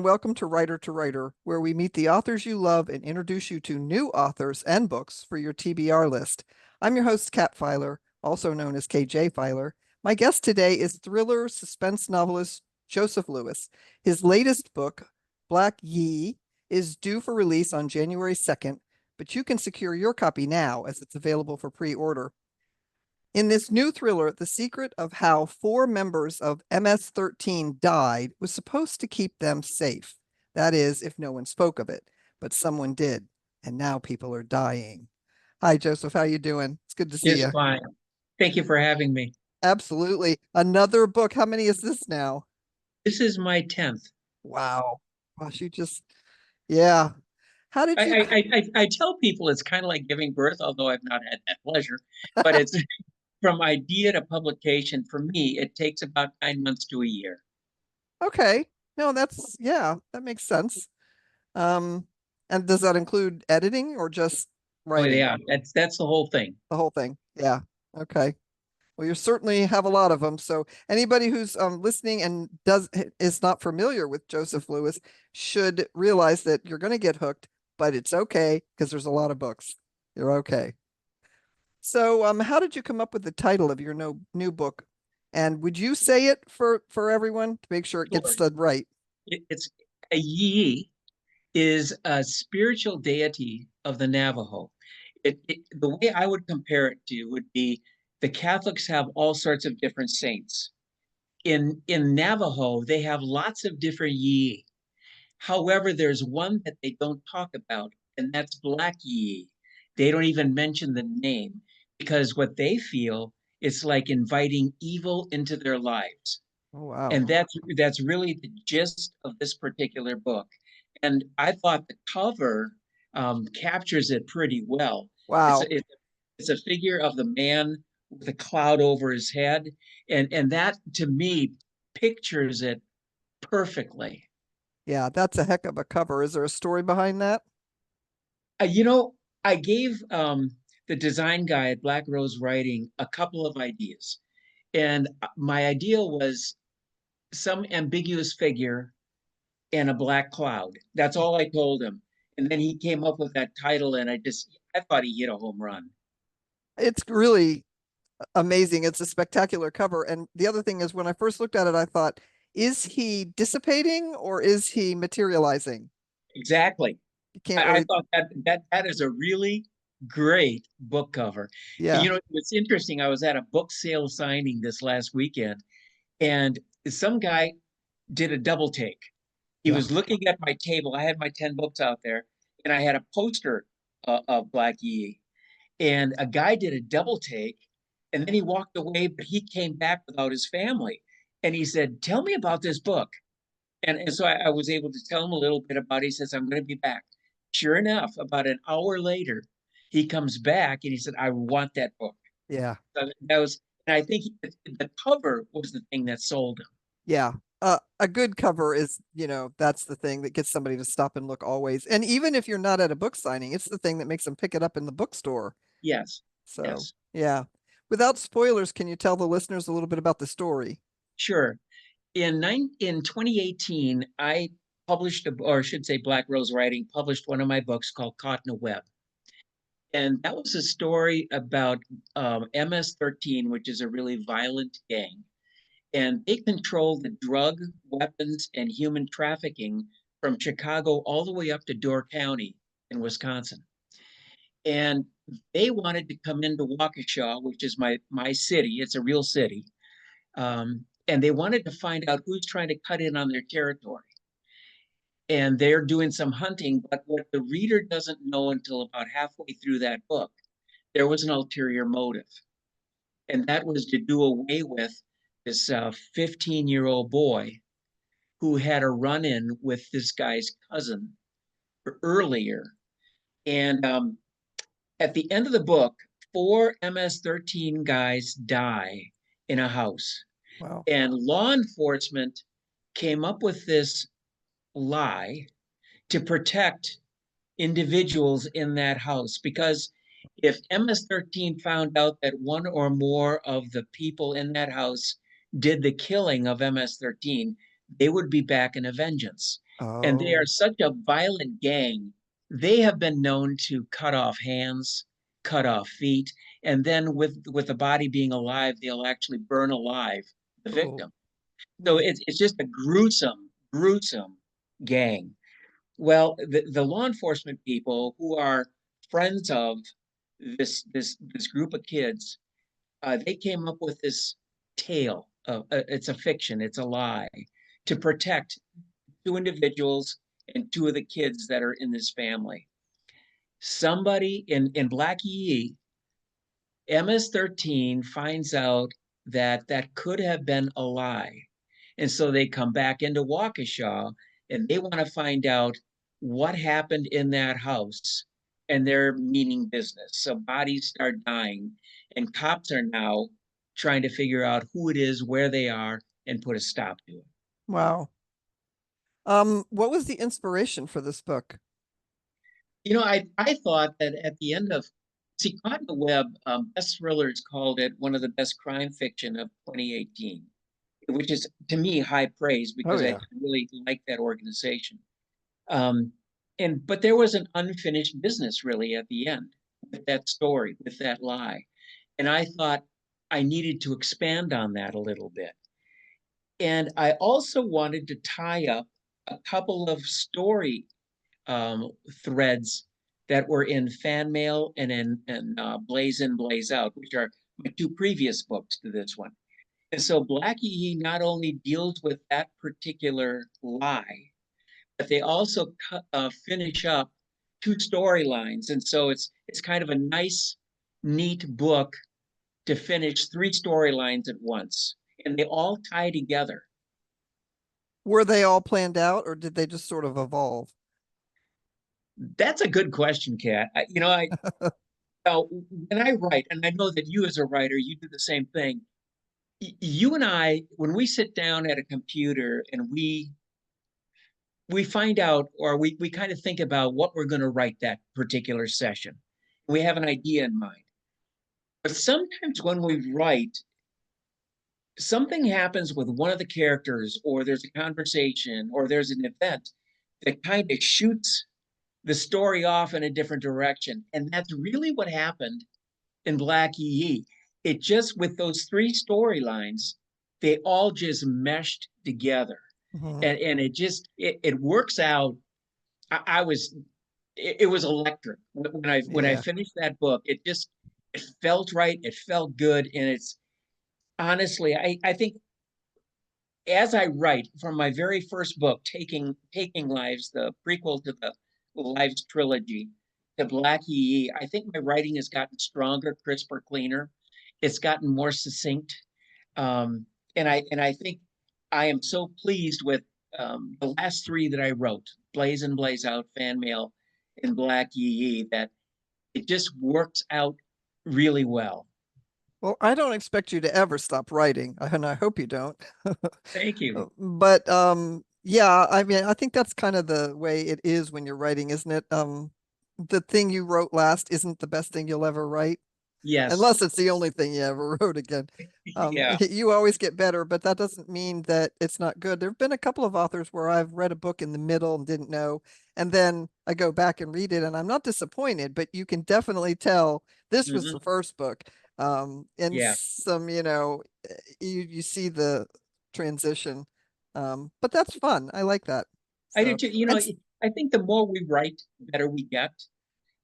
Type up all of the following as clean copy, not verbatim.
welcome to Writer, where we meet the authors you love and introduce you to new authors and books for your TBR list. I'm your host, Kat Filer, also known as KJ Filer. My guest today is thriller suspense novelist Joseph Lewis. His latest book, Black Yi, is due for release on January 2nd, but you can secure your copy now as it's available for pre-order. In this new thriller, the secret of how 4 members of MS-13 died was supposed to keep them safe. That is, if no one spoke of it, but someone did, and now people are dying. Hi, Joseph. How you doing? It's good to see Just you. fine. Thank you for having me. Absolutely. Another book. How many is this now? This is my 10th. Wow. Gosh, you just, yeah. How did I, you? I, I, I tell people it's kind of like giving birth, although I've not had that pleasure. But it's from idea to publication. For me, it takes about 9 months to a year. Okay. No, that's, yeah, that makes sense. Um, and does that include editing or just Oh writing? yeah, that's the whole thing. The whole thing. Yeah. Okay. Well, you certainly have a lot of them. So anybody who's listening and is not familiar with Joseph Lewis should realize that you're going to get hooked, but it's okay because there's a lot of books. You're okay. So how did you come up with the title of your new book? And would you say it for everyone to make sure it gets Sure. said right? It's a Yi is a spiritual deity of the Navajo. The way I would compare it to would be the Catholics have all sorts of different saints. In Navajo, they have lots of different Yi. However, there's one that they don't talk about, and that's Black Yi. They don't even mention the name because what they feel is like inviting evil into their lives. Oh, wow. And that's really the gist of this particular book. And I thought the cover captures it pretty well. It's Wow. a, it's a figure of the man with a cloud over his head, and that to me pictures it perfectly. Yeah, that's a heck of a cover. Is there a story behind that? Uh, you know, I gave the design guy at Black Rose Writing a couple of ideas, and my idea was some ambiguous figure and a black cloud. That's all I told him, and then he came up with that title, and I thought he hit a home run. It's really amazing. It's a spectacular cover. And the other thing is, when I first looked at it, I thought, is he dissipating or is he materializing? Exactly. You can't I really, thought that is a really great book cover. And yeah, you know, it's interesting. I was at a book sale signing this last weekend, and some guy did a double take. He yeah. was looking at my table. I had my 10 books out there, and I had a poster of Black Yi. And a guy did a double take, and then he walked away, but he came back without his family. And he said, "Tell me about this book." And so I was able to tell him a little bit about it. He says, "I'm going to be back." Sure enough, about an hour later, he comes back and he said, "I want that book." Yeah. So that was, and I think the cover was the thing that sold him. Yeah. A good cover is, that's the thing that gets somebody to stop and look always. And even if you're not at a book signing, it's the thing that makes them pick it up in the bookstore. Yes, So, yes, yeah. Without spoilers, can you tell the listeners a little bit about the story? sure. In 2018, I published, or I should say, Black Rose Writing published one of my books called Caught in a Web. And that was a story about MS-13, which is a really violent gang. And they control the drug, weapons, and human trafficking from Chicago all the way up to Door County in Wisconsin. And they wanted to come into Waukesha, which is my city. It's a real city. And they wanted to find out who's trying to cut in on their territory. And they're doing some hunting, but what the reader doesn't know until about halfway through that book, there was an ulterior motive. And that was to do away with this 15-year-old boy who had a run in with this guy's cousin earlier. And at the end of the book, 4 MS-13 guys die in a house. Wow. And law enforcement came up with this lie to protect individuals in that house because if MS-13 found out that one or more of the people in that house did the killing of MS-13, they would be back in a vengeance. And they are Oh, such a violent gang. They have been known to cut off hands, cut off feet, and then with the body being alive, they'll actually burn alive the oh, victim. So mm, it's just a gruesome gang. Well, the law enforcement people who are friends of this group of kids, they came up with this tale. It's a fiction, it's a lie, to protect two individuals and two of the kids that are in this family. Somebody in Black Yee, MS-13 finds out that that could have been a lie. And so they come back into Waukesha and they want to find out what happened in that house. And they're meaning business. So bodies start dying, and cops are now trying to figure out who it is, where they are, and put a stop to it. wow. What was the inspiration for this book? I thought that at the end of, see, Caught in the Web, Best Thrillers called it one of the best crime fiction of 2018, which is to me high praise Oh because I yeah. really like that organization. Um, but there was an unfinished business really at the end with that story, with that lie. And I thought I needed to expand on that a little bit. And I also wanted to tie up a couple of story threads that were in Fan Mail and in Blaze In, Blaze Out, which are my two previous books to this one. And so Blackie E not only deals with that particular lie, but they also finish up two storylines. And so it's kind of a nice, neat book to finish three storylines at once. And they all tie together. Were they all planned out or did they just sort of evolve? That's a good question, Kat. When I write, and I know that you as a writer, you do the same thing. You and I, when we sit down at a computer and we find out, or we kind of think about what we're going to write that particular session. We have an idea in mind. But sometimes when we write, something happens with one of the characters, or there's a conversation, or there's an event that kind of shoots the story off in a different direction. And that's really what happened in Black EE. It just, with those three storylines, they all just meshed together. Mhm. And it works out. I was it was electric when I Yeah. finished that book. It felt right, it felt good, and it's honestly, I think as I write from my very first book, Taking Lives, the prequel to the Lives trilogy, to Black EE, I think my writing has gotten stronger, crisper, cleaner. It's gotten more succinct. Um, and I think I am so pleased with the last three that I wrote, Blaze and Blaze Out, Fan Mail, and Black EE, that it just works out really well. Well, I don't expect you to ever stop writing, and I hope you don't. Thank you. But yeah, I mean, I think that's kind of the way it is when you're writing, isn't it? The thing you wrote last isn't the best thing you'll ever write, Yes. unless it's the only thing you ever wrote again. Yeah. You always get better, but that doesn't mean that it's not good. There have been a couple of authors where I've read a book in the middle and didn't know, and then I go back and read it, and I'm not disappointed, but you can definitely tell this was the Hmm. first book. And Yeah. some, you see the transition. But that's fun. I like that. I do So, too. and I think the more we write, the better we get.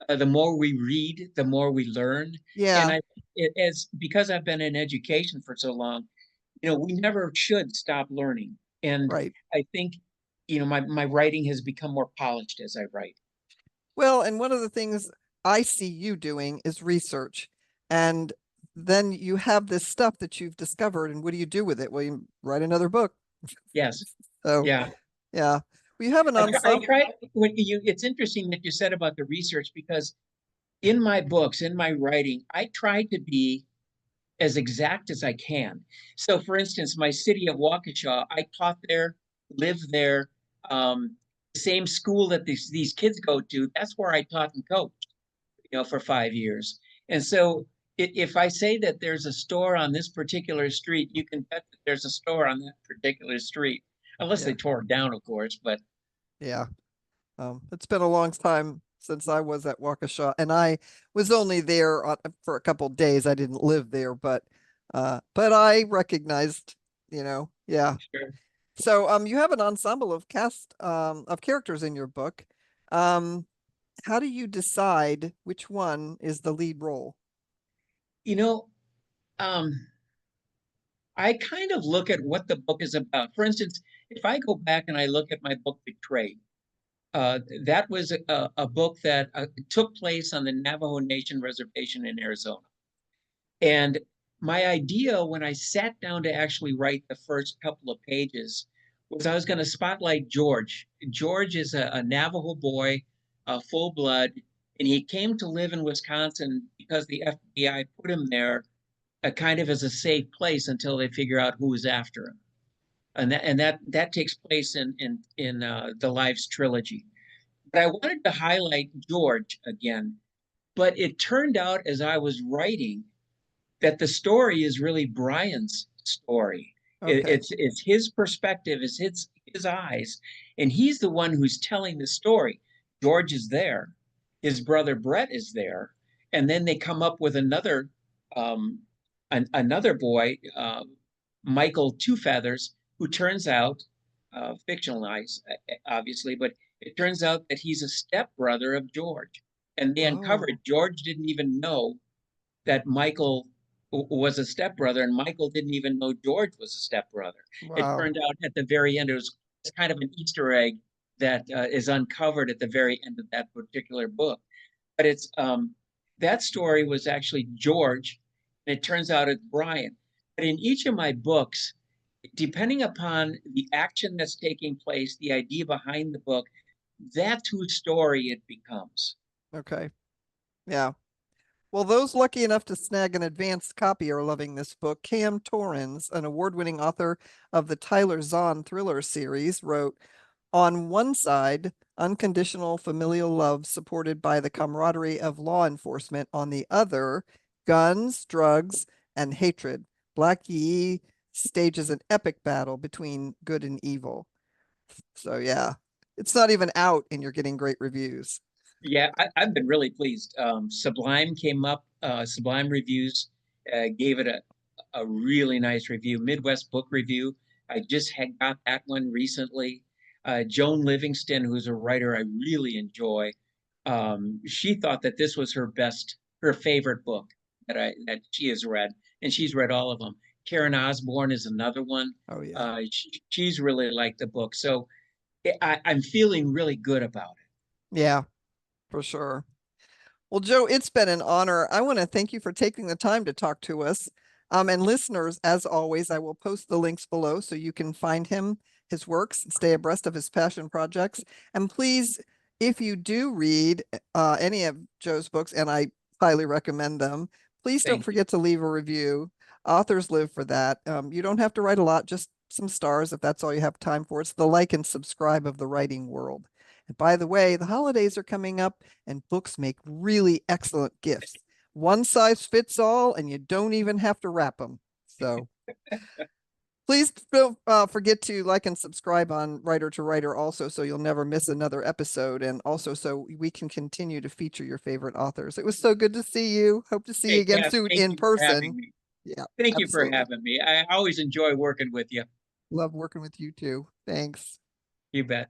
The more we read, the more we learn. And yeah, as because I've been in education for so long, we never should stop learning. And right. I think, my writing has become more polished as I write. Well, and one of the things I see you doing is research. And then you have this stuff that you've discovered, and what do you do with it? Well, you write another book. Yes. So, Yeah. yeah, we have an I ensemble. try it's interesting that you said about the research because in my books, in my writing, I try to be as exact as I can. So, for instance, my city of Waukesha, I taught there, lived there, the same school that these kids go to. That's where I taught and coached, for 5 years. And so, if I say that there's a store on this particular street, you can bet that there's a store on that particular street, unless they Yeah. tore it down, of course. But Yeah. It's been a long time since I was at Waukesha, and I was only there for a couple days. I didn't live there, but I recognized, yeah. Sure. So, you have an ensemble of cast of characters in your book. Um, how do you decide which one is the lead role? You know, um, I kind of look at what the book is about. For instance, if I go back and I look at my book Betrayed, that was a book that took place on the Navajo Nation reservation in Arizona. And my idea when I sat down to actually write the first couple of pages was I was going to spotlight George. George is a Navajo boy, full blood, and he came to live in Wisconsin because the FBI put him there kind of as a safe place until they figure out who was after him. And that takes place in the Lives trilogy. But I wanted to highlight George again. But it turned out as I was writing that the story is really Brian's story. Okay. It's his perspective, it's his eyes, and he's the one who's telling the story. George is there, his brother Brett is there, and then they come up with um, another boy, Michael Two Feathers, who turns out fictionalized, obviously, but it turns out that he's a stepbrother of George. And they Oh, uncovered George didn't even know that Michael was a stepbrother, and Michael didn't even know George was a stepbrother. It wow. turned out at the very end, it was kind of an Easter egg that is uncovered at the very end of that particular book. But it's that story was actually George, and it turns out it's Brian. But in each of my books, depending upon the action that's taking place, the idea behind the book, that's whose story it becomes. Okay. Yeah. Well, those lucky enough to snag an advanced copy are loving this book. Cam Torrens, an award-winning author of the Tyler Zahn thriller series, wrote, "On one side, unconditional familial love supported by the camaraderie of law enforcement. On the other, guns, drugs, and hatred. Black Yi stages an epic battle between good and evil." So yeah, it's not even out and you're getting great reviews. Yeah, I've been really pleased. Sublime came up, Sublime Reviews gave it a really nice review. Midwest Book Review, I just had got that one recently. Joan Livingston, who's a writer I really enjoy, she thought that this was her favorite book that she has read, and she's read all of them. Karen Osborne is another one. Oh yeah. She's really liked the book, so I'm feeling really good about it. Yeah, for sure. Well, Joe, it's been an honor. I want to thank you for taking the time to talk to us. And listeners, as always, I will post the links below so you can find him, his works, and stay abreast of his passion projects. And please, if you do read any of Joe's books, and I highly recommend them, please don't Thank you. forget to leave a review. Authors live for that. You don't have to write a lot, just some stars if that's all you have time for. It's the like and subscribe of the writing world. And by the way, the holidays are coming up and books make really excellent gifts. One size fits all, and you don't even have to wrap them. So please don't forget to like and subscribe on Writer to Writer also, so you'll never miss another episode, and also so we can continue to feature your favorite authors. It was so good to see you. Hope to see you Hey, again Kat, soon thank in you for having person. me. Yeah, Thank you for absolutely. having me. I always enjoy working with you. Love working with you too. Thanks. You bet.